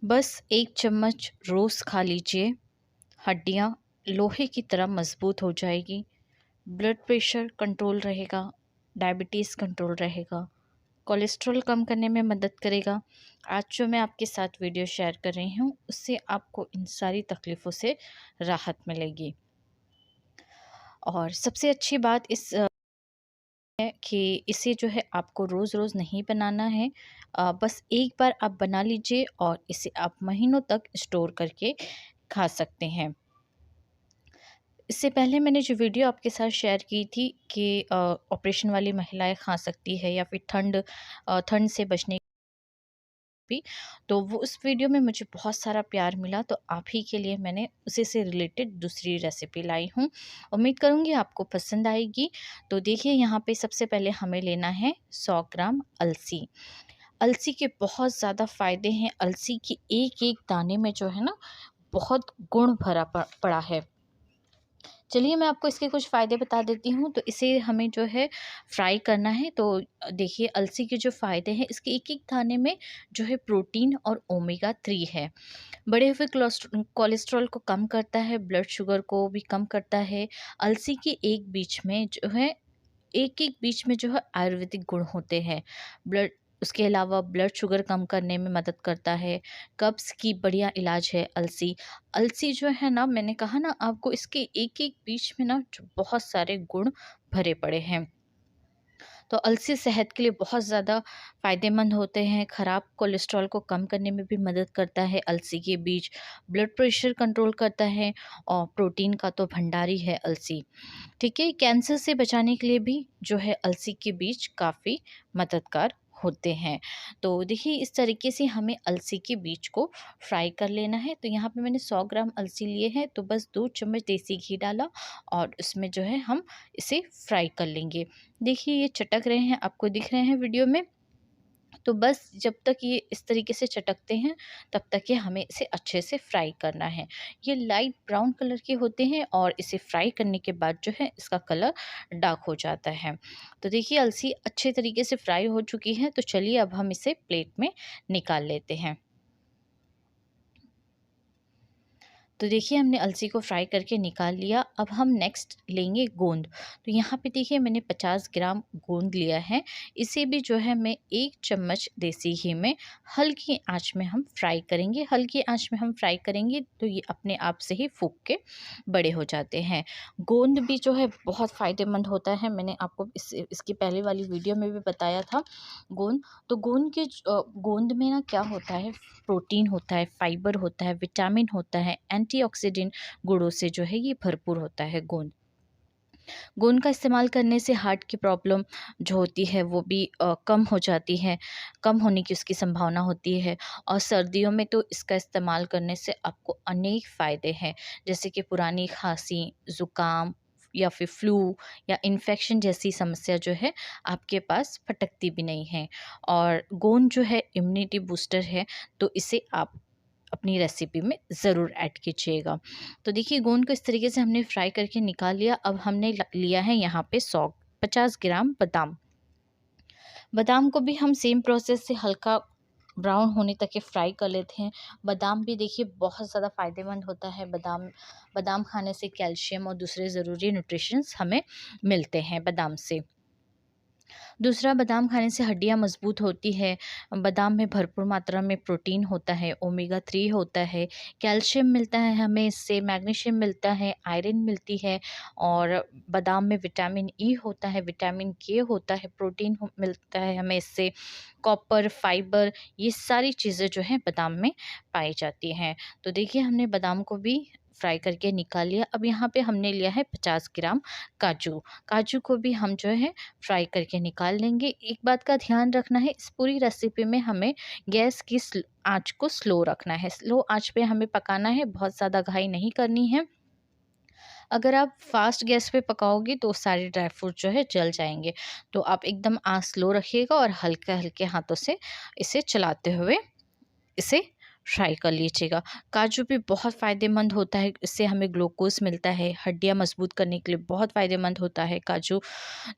बस 1 चम्मच रोज़ खा लीजिए, हड्डियाँ लोहे की तरह मज़बूत हो जाएगी, ब्लड प्रेशर कंट्रोल रहेगा, डायबिटीज़ कंट्रोल रहेगा, कोलेस्ट्रॉल कम करने में मदद करेगा। आज जो मैं आपके साथ वीडियो शेयर कर रही हूँ, उससे आपको इन सारी तकलीफ़ों से राहत मिलेगी। और सबसे अच्छी बात इस है कि इसे जो है आपको रोज़-रोज़ नहीं बनाना है। बस एक बार आप बना लीजिए और इसे आप महीनों तक स्टोर करके खा सकते हैं। इससे पहले मैंने जो वीडियो आपके साथ शेयर की थी कि ऑपरेशन वाली महिलाएँ खा सकती है या फिर ठंड से बचने भी, तो वो उस वीडियो में मुझे बहुत सारा प्यार मिला, तो आप ही के लिए मैंने उसी से रिलेटेड दूसरी रेसिपी लाई हूँ। उम्मीद करूँगी आपको पसंद आएगी। तो देखिए यहाँ पे सबसे पहले हमें लेना है 100 ग्राम अलसी। अलसी के बहुत ज़्यादा फ़ायदे हैं। अलसी की एक-एक दाने में जो है ना, बहुत गुण भरा पड़ा है। चलिए मैं आपको इसके कुछ फ़ायदे बता देती हूँ। तो इसे हमें जो है फ्राई करना है। तो देखिए अलसी के जो फ़ायदे हैं, इसके एक-एक दाने में जो है प्रोटीन और ओमेगा 3 है। बढ़े हुए कोलेस्ट्रॉल को कम करता है, ब्लड शुगर को भी कम करता है। अलसी के एक बीज में जो है एक-एक बीज में जो है आयुर्वेदिक गुण होते हैं। ब्लड उसके अलावा ब्लड शुगर कम करने में मदद करता है। कब्ज़ की बढ़िया इलाज है अलसी। अलसी जो है ना, मैंने कहा ना आपको, इसके एक-एक बीज में ना जो बहुत सारे गुण भरे पड़े हैं। तो अलसी सेहत के लिए बहुत ज़्यादा फ़ायदेमंद होते हैं। ख़राब कोलेस्ट्रॉल को कम करने में भी मदद करता है अलसी के बीज। ब्लड प्रेशर कंट्रोल करता है और प्रोटीन का तो भंडार ही है अलसी। ठीक है, कैंसर से बचाने के लिए भी जो है अलसी के बीज काफ़ी मददगार होते हैं। तो देखिए इस तरीके से हमें अलसी के बीज को फ्राई कर लेना है। तो यहाँ पे मैंने 100 ग्राम अलसी लिए हैं, तो बस 2 चम्मच देसी घी डाला और उसमें जो है हम इसे फ्राई कर लेंगे। देखिए ये चटक रहे हैं, आपको दिख रहे हैं वीडियो में। तो बस जब तक ये इस तरीके से चटकते हैं, तब तक ये हमें इसे अच्छे से फ्राई करना है। ये लाइट ब्राउन कलर के होते हैं और इसे फ्राई करने के बाद जो है इसका कलर डार्क हो जाता है। तो देखिए अलसी अच्छे तरीके से फ्राई हो चुकी है। तो चलिए अब हम इसे प्लेट में निकाल लेते हैं। तो देखिए हमने अलसी को फ्राई करके निकाल लिया। अब हम नेक्स्ट लेंगे गोंद। तो यहाँ पे देखिए मैंने 50 ग्राम गोंद लिया है। इसे भी जो है मैं 1 चम्मच देसी घी में हल्की आंच में हम फ्राई करेंगे। हल्की आंच में हम फ्राई करेंगे तो ये अपने आप से ही फूक के बड़े हो जाते हैं। गोंद भी जो है बहुत फ़ायदेमंद होता है। मैंने आपको इसकी पहले वाली वीडियो में भी बताया था। गोंद तो गोंद में ना क्या होता है, प्रोटीन होता है, फाइबर होता है, विटामिन होता है, एंटीऑक्सीडेंट गुणों से जो है ये भरपूर होता है गोंद। गोंद का इस्तेमाल करने से हार्ट की प्रॉब्लम जो होती है वो भी कम हो जाती है, कम होने की उसकी संभावना होती है। और सर्दियों में तो इसका इस्तेमाल करने से आपको अनेक फ़ायदे हैं, जैसे कि पुरानी खाँसी, ज़ुकाम या फिर फ्लू या इन्फेक्शन जैसी समस्या जो है आपके पास फटकती भी नहीं है। और गोंद जो है इम्यूनिटी बूस्टर है, तो इसे आप अपनी रेसिपी में ज़रूर ऐड कीजिएगा। तो देखिए गोंद को इस तरीके से हमने फ्राई करके निकाल लिया। अब हमने लिया है यहाँ पे 50 ग्राम बादाम। बादाम को भी हम सेम प्रोसेस से हल्का ब्राउन होने तक के फ्राई कर लेते हैं। बादाम भी देखिए बहुत ज़्यादा फ़ायदेमंद होता है। बादाम बादाम खाने से कैल्शियम और दूसरे ज़रूरी न्यूट्रिशंस हमें मिलते हैं बादाम से। दूसरा, बादाम खाने से हड्डियाँ मज़बूत होती है। बादाम में भरपूर मात्रा में प्रोटीन होता है, ओमेगा 3 होता है, कैल्शियम मिलता है हमें इससे, मैग्नीशियम मिलता है, आयरन मिलती है और बादाम में विटामिन ई होता है, विटामिन के होता है, प्रोटीन मिलता है हमें इससे, कॉपर, फाइबर, ये सारी चीज़ें जो हैं बादाम में पाई जाती हैं। तो देखिए हमने बादाम को भी फ्राई करके निकाल लिया। अब यहाँ पे हमने लिया है 50 ग्राम काजू। काजू को भी हम जो है फ्राई करके निकाल लेंगे। एक बात का ध्यान रखना है, इस पूरी रेसिपी में हमें गैस की आँच को स्लो रखना है। स्लो आँच पे हमें पकाना है, बहुत ज़्यादा घाई नहीं करनी है। अगर आप फ़ास्ट गैस पे पकाओगे तो सारे ड्राई फ्रूट जो है जल जाएँगे। तो आप एकदम आँच स्लो रखिएगा और हल्के-हल्के हाथों से इसे चलाते हुए इसे फ्राई कर लीजिएगा। काजू भी बहुत फ़ायदेमंद होता है, इससे हमें ग्लूकोज़ मिलता है, हड्डियाँ मज़बूत करने के लिए बहुत फ़ायदेमंद होता है काजू।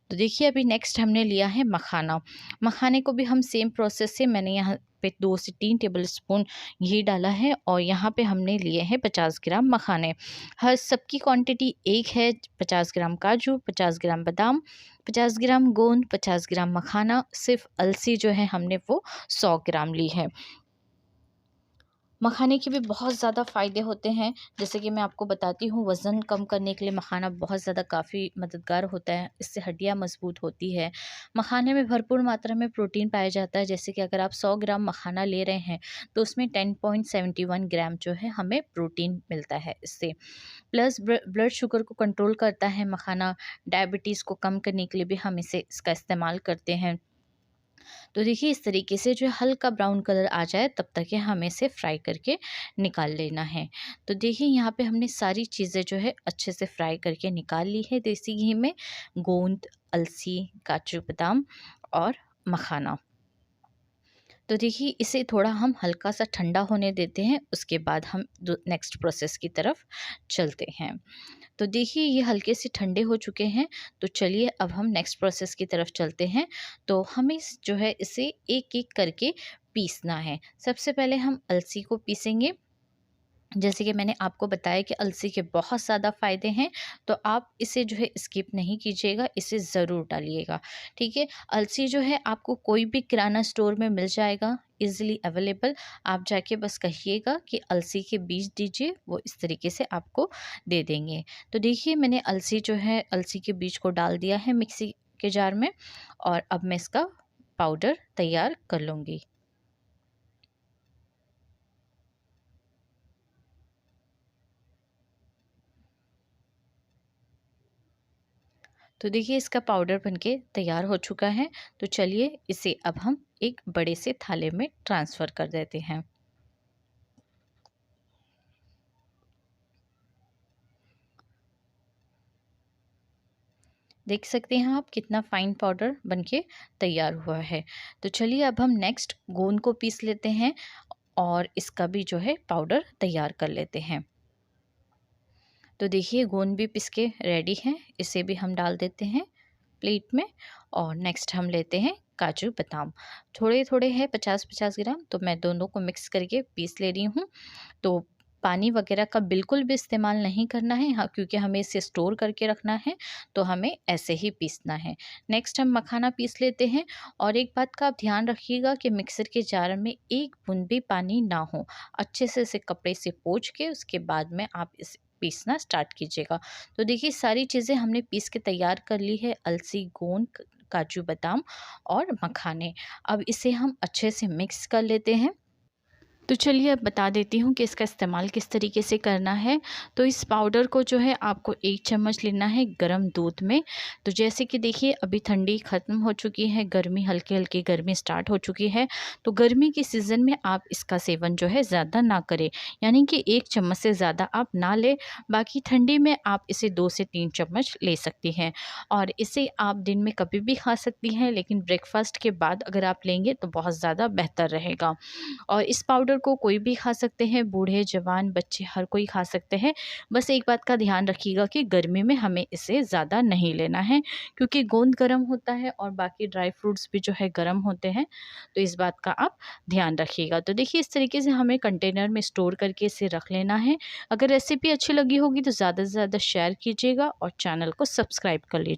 तो देखिए अभी नेक्स्ट हमने लिया है मखाना। मखाने को भी हम सेम प्रोसेस से मैंने यहाँ पे 2 से 3 टेबलस्पून घी डाला है और यहाँ पे हमने लिए हैं 50 ग्राम मखाने। हर सबकी क्वांटिटी एक है। 50 ग्राम काजू, 50 ग्राम बादाम, 50 ग्राम गोंद, 50 ग्राम मखाना, सिर्फ अलसी जो है हमने वो 100 ग्राम ली है। मखाने के भी बहुत ज़्यादा फ़ायदे होते हैं, जैसे कि मैं आपको बताती हूँ, वज़न कम करने के लिए मखाना बहुत ज़्यादा काफ़ी मददगार होता है। इससे हड्डियाँ मज़बूत होती है। मखाने में भरपूर मात्रा में प्रोटीन पाया जाता है, जैसे कि अगर आप 100 ग्राम मखाना ले रहे हैं तो उसमें 10.71 ग्राम जो है हमें प्रोटीन मिलता है इससे। प्लस ब्लड शुगर को कंट्रोल करता है मखाना। डायबिटीज़ को कम करने के लिए भी हम इसका इस्तेमाल करते हैं। तो देखिए इस तरीके से जो है हल्का ब्राउन कलर आ जाए तब तक ये हमें इसे फ्राई करके निकाल लेना है। तो देखिए यहाँ पे हमने सारी चीज़ें जो है अच्छे से फ्राई करके निकाल ली है देसी घी में। गोंद, अलसी, काजू बादाम और मखाना। तो देखिए इसे थोड़ा हम हल्का सा ठंडा होने देते हैं, उसके बाद हम नेक्स्ट प्रोसेस की तरफ चलते हैं। तो देखिए ये हल्के से ठंडे हो चुके हैं। तो चलिए अब हम नेक्स्ट प्रोसेस की तरफ चलते हैं। तो हमें जो है इसे एक एक करके पीसना है। सबसे पहले हम अलसी को पीसेंगे। जैसे कि मैंने आपको बताया कि अलसी के बहुत ज़्यादा फ़ायदे हैं, तो आप इसे जो है स्किप नहीं कीजिएगा, इसे ज़रूर डालिएगा, ठीक है। अलसी जो है आपको कोई भी किराना स्टोर में मिल जाएगा, इजीली अवेलेबल। आप जाके बस कहिएगा कि अलसी के बीज दीजिए, वो इस तरीके से आपको दे देंगे। तो देखिए मैंने अलसी जो है, अलसी के बीज को डाल दिया है मिक्सी के जार में और अब मैं इसका पाउडर तैयार कर लूँगी। तो देखिए इसका पाउडर बनके तैयार हो चुका है। तो चलिए इसे अब हम एक बड़े से थाले में ट्रांसफ़र कर देते हैं। देख सकते हैं आप कितना फ़ाइन पाउडर बनके तैयार हुआ है। तो चलिए अब हम नेक्स्ट गोंद को पीस लेते हैं और इसका भी जो है पाउडर तैयार कर लेते हैं। तो देखिए गोंद भी पिस के रेडी है, इसे भी हम डाल देते हैं प्लेट में। और नेक्स्ट हम लेते हैं काजू बादाम। थोड़े थोड़े हैं 50-50 ग्राम, तो मैं दोनों को मिक्स करके पीस ले रही हूँ। तो पानी वगैरह का बिल्कुल भी इस्तेमाल नहीं करना है, हाँ, क्योंकि हमें इसे स्टोर करके रखना है, तो हमें ऐसे ही पीसना है। नेक्स्ट हम मखाना पीस लेते हैं। और एक बात का आप ध्यान रखिएगा कि मिक्सर के जार में एक बूंद भी पानी ना हो। अच्छे से इसे कपड़े से पोंछ के उसके बाद में आप इसे पीसना स्टार्ट कीजिएगा। तो देखिए सारी चीज़ें हमने पीस के तैयार कर ली है, अलसी, गोंद, काजू बादाम और मखाने। अब इसे हम अच्छे से मिक्स कर लेते हैं। तो चलिए अब बता देती हूँ कि इसका इस्तेमाल किस तरीके से करना है। तो इस पाउडर को जो है आपको 1 चम्मच लेना है गर्म दूध में। तो जैसे कि देखिए अभी ठंडी ख़त्म हो चुकी है, गर्मी हल्की-हल्की गर्मी स्टार्ट हो चुकी है। तो गर्मी के सीज़न में आप इसका सेवन जो है ज़्यादा ना करें, यानी कि 1 चम्मच से ज़्यादा आप ना लें। बाकी ठंडी में आप इसे 2 से 3 चम्मच ले सकती हैं और इसे आप दिन में कभी भी खा सकती हैं, लेकिन ब्रेकफ़ास्ट के बाद अगर आप लेंगे तो बहुत ज़्यादा बेहतर रहेगा। और इस पाउडर को कोई भी खा सकते हैं, बूढ़े, जवान, बच्चे हर कोई खा सकते हैं। बस एक बात का ध्यान रखिएगा कि गर्मी में हमें इसे ज़्यादा नहीं लेना है, क्योंकि गोंद गर्म होता है और बाकी ड्राई फ्रूट्स भी जो है गर्म होते हैं, तो इस बात का आप ध्यान रखिएगा। तो देखिए इस तरीके से हमें कंटेनर में स्टोर करके इसे रख लेना है। अगर रेसिपी अच्छी लगी होगी तो ज़्यादा से ज़्यादा शेयर कीजिएगा और चैनल को सब्सक्राइब कर लीजिए।